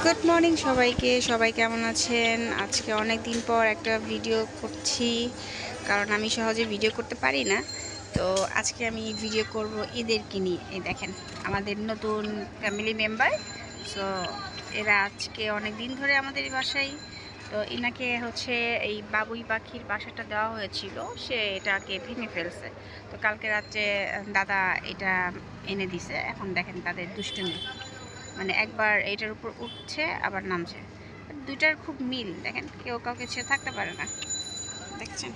Good morning সবাইকে। সবাই কেমন আছেন? আজকে অনেক দিন পর একটা ভিডিও করছি, কারণ আমি সহজে ভিডিও করতে পারি না। তো আজকে আমি ভিডিও করব এদেরকে নিয়ে। এই দেখেন আমাদের নতুন ফ্যামিলি মেম্বার। সো এরা আজকে অনেক দিন ধরে আমাদের এই বাসায়। তো এনাকে হচ্ছে এই বাবুই পাখির বাসাটা দেওয়া হয়েছিল, সে এটাকে ভেঙে ফেলছে। তো কালকে রাত্রে দাদা এটা এনে দিছে। এখন দেখেন তাদের দুষ্টুমি, মানে একবার এটার উপর উঠছে আবার নামছে। দুইটার খুব মিল, দেখেন কেউ কাউকে ছেড়ে থাকতে পারে না। দেখছেন?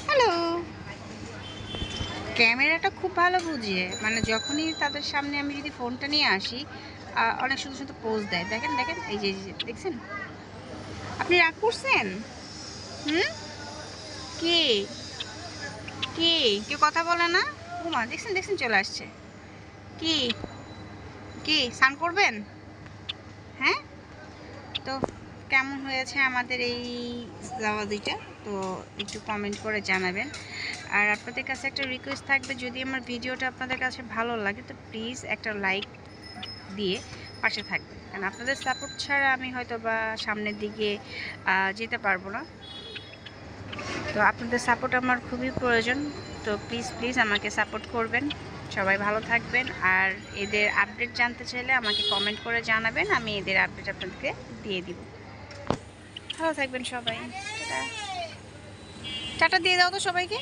হ্যালো। ক্যামেরাটা খুব ভালো বুঝে, মানে যখনই তাদের সামনে আমি যদি ফোনটা নিয়ে আসি অনেক সুন্দর সুন্দর পোজ দেয়। দেখেন দেখেন, এই যে দেখছেন? আপনি রাগ করছেন? হুম, কি কি কেউ কথা বলে না? ওমা, দেখছেন দেখছেন, চলে আসছে। কি কি স্নান করবেন? হ্যাঁ। তো কেমন হয়েছে আমাদের এই জাওয়াদিটা? তো একটু কমেন্ট করে জানাবেন। আর আপনাদের কাছে একটা রিকোয়েস্ট থাকবে, যদি আমার ভিডিওটা আপনাদের কাছে ভালো লাগে তো প্লিজ একটা লাইক দিয়ে পাশে থাকবে, কারণ আপনাদের সাপোর্ট ছাড়া আমি হয়তো বা সামনের দিকে যেতে পারবো না। তো আপনাদের সাপোর্ট আমার খুবই প্রয়োজন। তো প্লিজ প্লিজ আমাকে সাপোর্ট করবেন। সবাই ভালো থাকবেন। আর এদের আপডেট জানতে চাইলে আমাকে কমেন্ট করে জানাবেন, আমি এদের আপডেট আপনাদেরকে দিয়ে দিব। ভালো থাকবেন সবাই। টাটা। টাটা দিয়ে দাও তো সবাইকে।